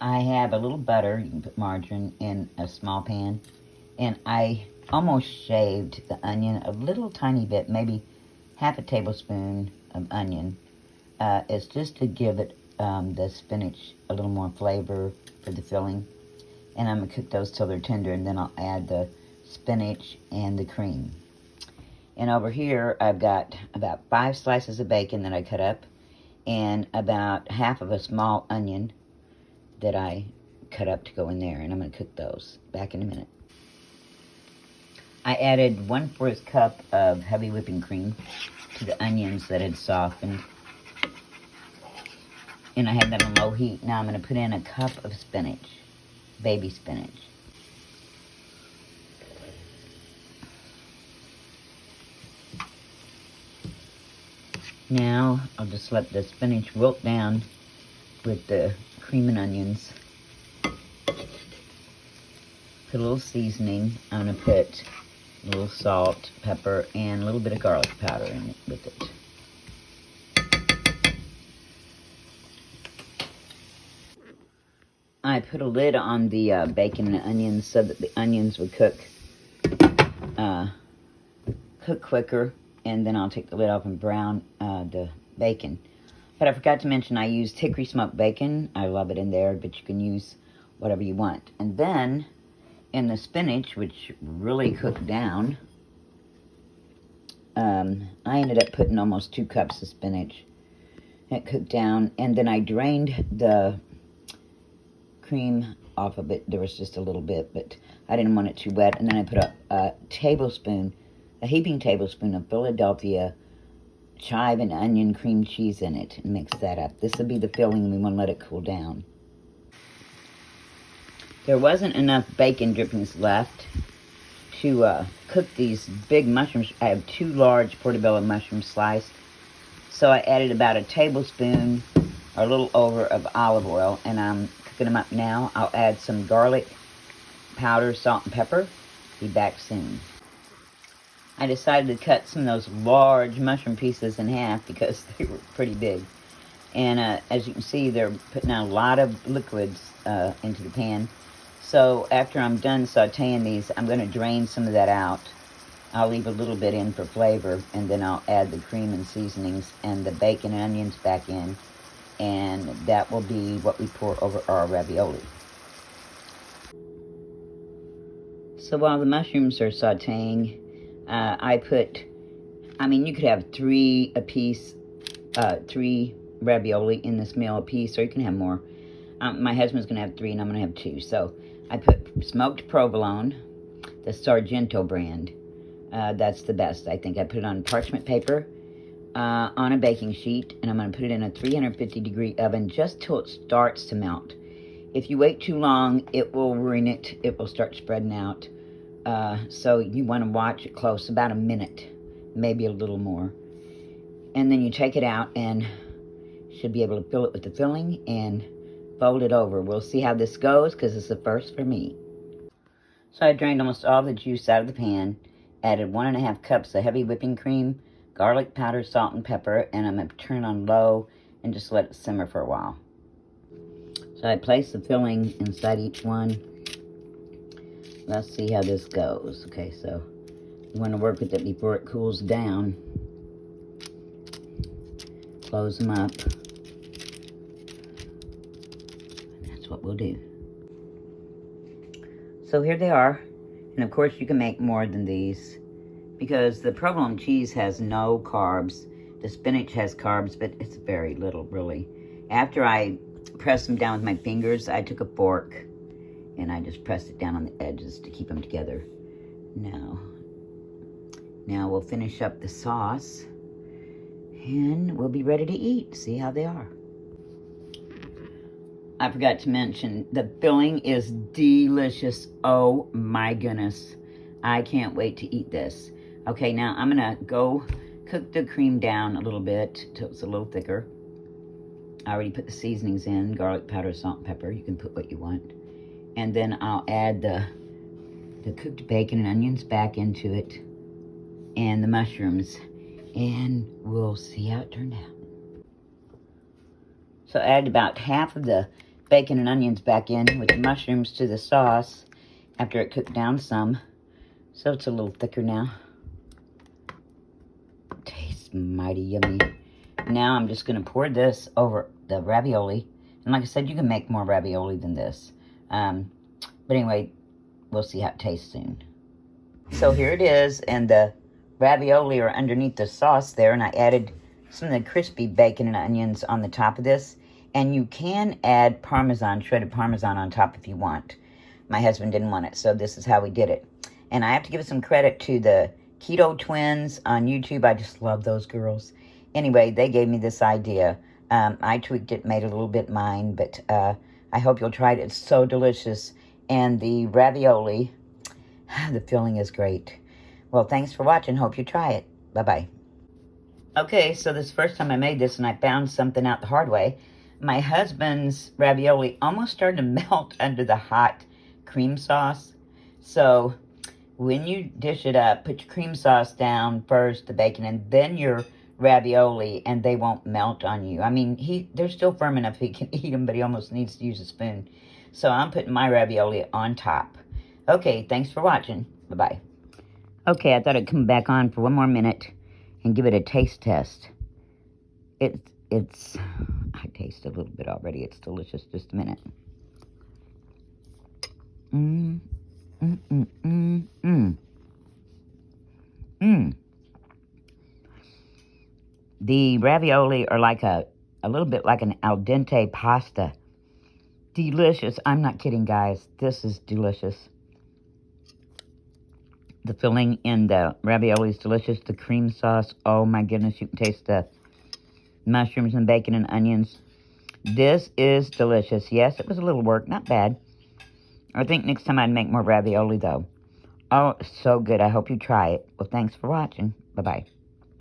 I have a little butter, you can put margarine in a small pan, and I almost shaved the onion a little tiny bit, maybe half a tablespoon of onion. It's just to give it the spinach a little more flavor for the filling. And I'm going to cook those till they're tender, and then I'll add the spinach and the cream. And over here, I've got about 5 slices of bacon that I cut up, and about half of a small onion that I cut up to go in there, and I'm going to cook those. Back in a minute. I added 1/4 cup of heavy whipping cream to the onions that had softened, and I had that on low heat. Now I'm going to put in a cup of spinach, baby spinach. Now I'll just let the spinach wilt down with the cream and onions. Put a little seasoning. I'm going to put a little salt, pepper, and a little bit of garlic powder in it with it. I put a lid on the bacon and onions so that the onions would cook quicker, and then I'll take the lid off and brown the bacon. But I forgot to mention I used hickory smoked bacon. I love it in there, but you can use whatever you want. And then in the spinach, which really cooked down, I ended up putting almost 2 cups of spinach. It cooked down, and then I drained the cream off of it. There was just a little bit, but I didn't want it too wet. And then I put a heaping tablespoon of Philadelphia chive and onion cream cheese in it, and mix that up. This will be the filling, and we want to let it cool down. There wasn't enough bacon drippings left to cook these big mushrooms. I have 2 large portobello mushrooms sliced, so I added about a tablespoon or a little over of olive oil, and I'm cooking them up now. I'll add some garlic powder, salt, and pepper. Be back soon. I decided to cut some of those large mushroom pieces in half because they were pretty big. And as you can see, they're putting out a lot of liquids into the pan. So after I'm done sauteing these, I'm going to drain some of that out. I'll leave a little bit in for flavor, and then I'll add the cream and seasonings and the bacon and onions back in. And that will be what we pour over our ravioli. So while the mushrooms are sauteing, you could have 3 apiece, 3 ravioli in this meal apiece, or you can have more. My husband's going to have 3, and I'm going to have 2. So I put smoked provolone, the Sargento brand. That's the best, I think. I put it on parchment paper, on a baking sheet, and I'm going to put it in a 350-degree oven just till it starts to melt. If you wait too long, it will ruin it. It will start spreading out. So you want to watch it close, about a minute, maybe a little more. And then you take it out and should be able to fill it with the filling and fold it over. We'll see how this goes because it's the first for me. So I drained almost all the juice out of the pan, added 1.5 cups of heavy whipping cream, garlic powder, salt, and pepper, and I'm going to turn on low and just let it simmer for a while. So I place the filling inside each one. Let's see how this goes. Okay, so you want to work with it before it cools down. Close them up. And that's what we'll do. So here they are. And of course you can make more than these because the provolone cheese has no carbs. The spinach has carbs, but it's very little, really. After I pressed them down with my fingers, I took a fork and I just pressed it down on the edges to keep them together. Now we'll finish up the sauce and we'll be ready to eat. See how they are. I forgot to mention, the filling is delicious. Oh my goodness. I can't wait to eat this. Okay, now I'm gonna go cook the cream down a little bit till it's a little thicker. I already put the seasonings in, garlic powder, salt, and pepper. You can put what you want. And then I'll add the cooked bacon and onions back into it, and the mushrooms, and we'll see how it turned out. So I added about half of the bacon and onions back in with the mushrooms to the sauce after it cooked down some. So it's a little thicker now. Tastes mighty yummy. Now I'm just going to pour this over the ravioli. And like I said, you can make more ravioli than this. But anyway, we'll see how it tastes soon. So here it is, and the ravioli are underneath the sauce there, and I added some of the crispy bacon and onions on the top of this. And you can add Parmesan, shredded Parmesan on top if you want. My husband didn't want it, so this is how we did it. And I have to give some credit to the Keto Twins on YouTube. I just love those girls. Anyway, they gave me this idea. I tweaked it, made it a little bit mine, but I hope you'll try it. It's so delicious. And the ravioli, the filling is great. Well, thanks for watching. Hope you try it. Bye-bye. Okay, so this is the first time I made this, and I found something out the hard way. My husband's ravioli almost started to melt under the hot cream sauce. So when you dish it up, put your cream sauce down first, the bacon, and then your ravioli, and they won't melt on you. I mean, they're still firm enough he can eat them, but he almost needs to use a spoon. So I'm putting my ravioli on top. Okay, thanks for watching. Bye-bye. Okay, I thought I'd come back on for one more minute and give it a taste test. I tasted a little bit already. It's delicious. Just a minute. The ravioli are like a little bit like an al dente pasta. Delicious. I'm not kidding, guys. This is delicious. The filling in the ravioli is delicious. The cream sauce, oh my goodness, you can taste the mushrooms and bacon and onions. This is delicious. Yes, it was a little work. Not bad. I think next time I'd make more ravioli, though. Oh, so good. I hope you try it. Well, thanks for watching. Bye-bye.